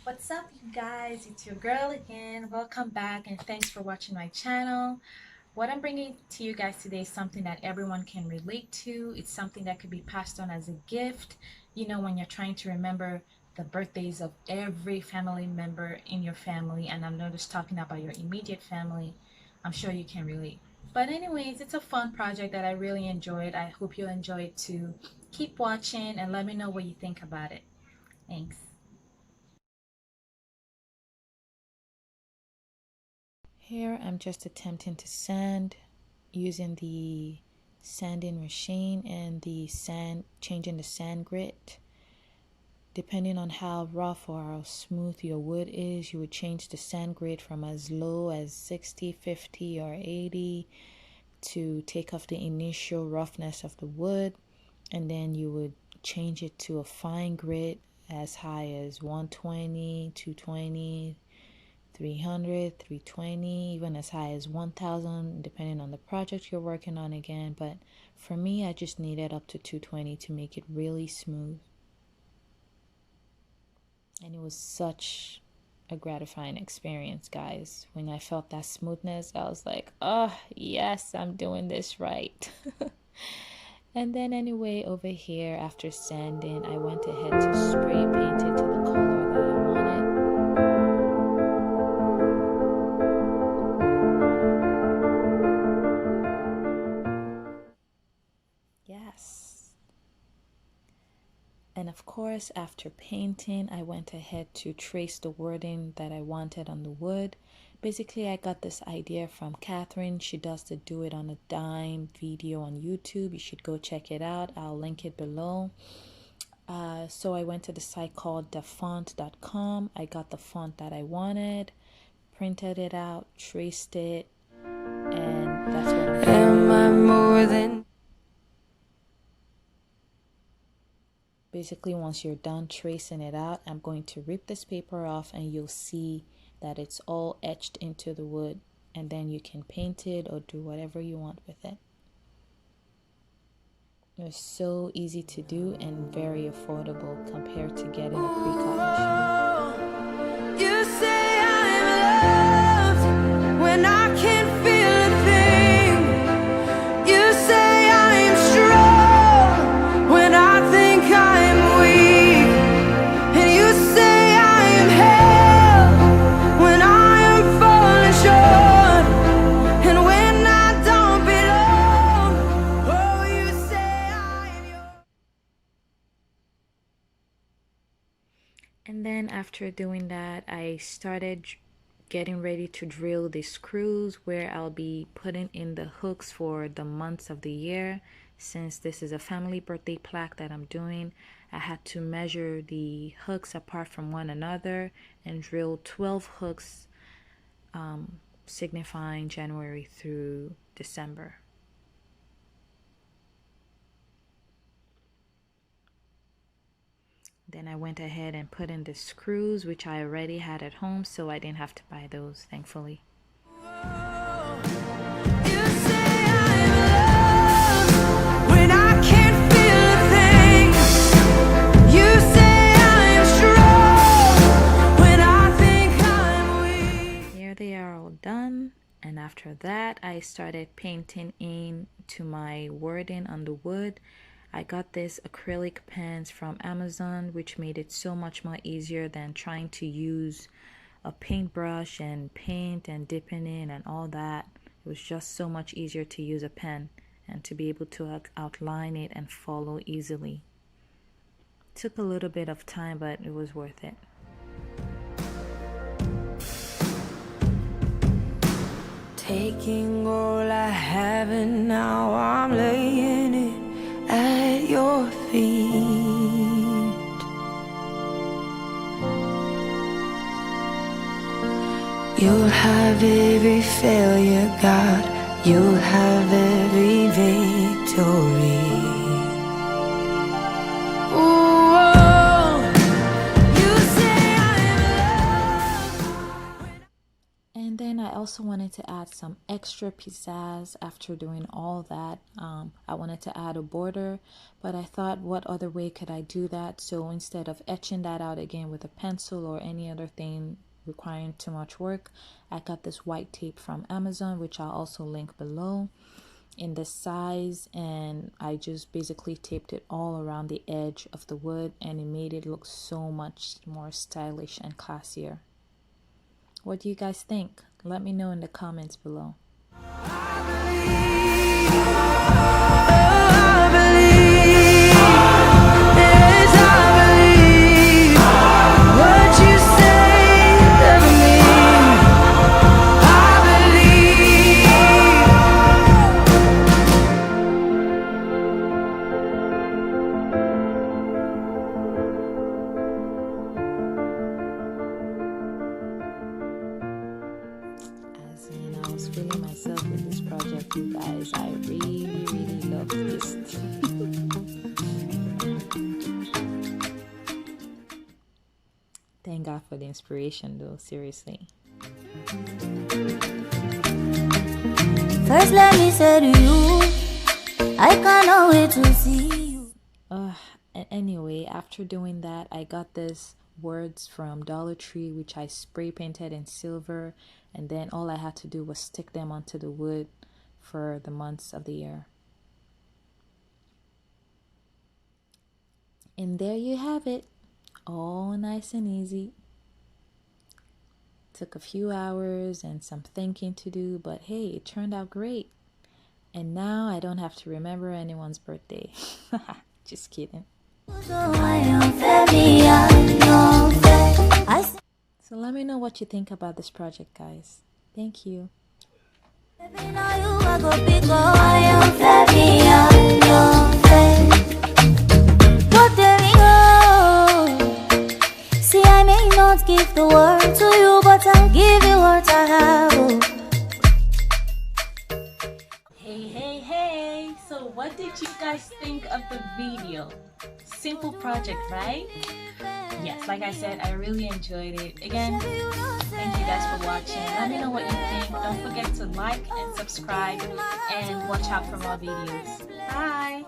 What's up, you guys? It's your girl again. Welcome back and thanks for watching my channel. What I'm bringing to you guys today is something that everyone can relate to. It's something that could be passed on as a gift, when you're trying to remember the birthdays of every family member in your family, and I'm not just talking about your immediate family. I'm sure you can relate. But anyways, it's a fun project that I really enjoyed. I hope you'll enjoy it too. Keep watching and let me know what you think about it. Thanks. Here I'm just attempting to sand using the sanding machine and changing the sand grit. Depending on how rough or how smooth your wood is, you would change the sand grit from as low as 60, 50 or 80 to take off the initial roughness of the wood, and then you would change it to a fine grit as high as 120, 220, 300, 320, even as high as 1000, depending on the project you're working on again. But for me, I just needed up to 220 to make it really smooth. And it was such a gratifying experience, guys. When I felt that smoothness, I was like, oh, yes, I'm doing this right. And then anyway, over here, after sanding, I went ahead to spray paint it to the color that I wanted. Yes. And of course, after painting, I went ahead to trace the wording that I wanted on the wood. Basically, I got this idea from Kathryn. She does the Do It on a Dime video on YouTube. You should go check it out. I'll link it below. So I went to the site called thefont.com. I got the font that I wanted, printed it out, traced it, and that's what I'm doing. Am I more than... Basically, once you're done tracing it out, I'm going to rip this paper off and you'll see that it's all etched into the wood, and then you can paint it or do whatever you want with it. It's so easy to do and very affordable compared to getting a pre-cut machine. You say I'm loved when I can't feel a thing. You say I'm strong when I think I'm weak. And you say I am held when I am falling short. And when I don't belong, oh, you say I am yours. And then after doing that, I started getting ready to drill the screws where I'll be putting in the hooks for the months of the year. Since this is a family birthday plaque that I'm doing, I had to measure the hooks apart from one another and drill 12 hooks, signifying January through December. Then I went ahead and put in the screws, which I already had at home, so I didn't have to buy those, thankfully. Here they are all done, and after that, I started painting into my wording on the wood. I got this acrylic pens from Amazon, which made it so much more easier than trying to use a paintbrush and paint and dipping in and all that. It was just so much easier to use a pen and to be able to outline it and follow easily. It took a little bit of time, but it was worth it. Taking all I have and now I'm laying it at your feet. You'll have every failure, God. You'll have every victory. Oh, you say I'm loved. And then I I also wanted to add some extra pizzazz after doing all that. I wanted to add a border, but I thought, what other way could I do that? So instead of etching that out again with a pencil or any other thing requiring too much work, I got this white tape from Amazon, which I'll also link below, in this size, and I just basically taped it all around the edge of the wood, and it made it look so much more stylish and classier. What do you guys think? Let me know in the comments below. I was feeling myself with this project, you guys. I really love this. Thank God for the inspiration though, seriously. First let me say to you, I cannot wait to see you. And anyway, after doing that, I got this words from Dollar Tree, which I spray painted in silver, and then all I had to do was stick them onto the wood for the months of the year. And there you have it, all nice and easy. Took a few hours and some thinking to do, but hey, it turned out great. And now I don't have to remember anyone's birthday. Just kidding. So let me know what you think about this project, guys. Thank you. See, I may not give the world to you, but I'll give you what I have. Hey, so what did you guys think of the video? Simple project, right? Yes, like I said, I really enjoyed it. Again, thank you guys for watching. Let me know what you think. Don't forget to like and subscribe and watch out for more videos. Bye!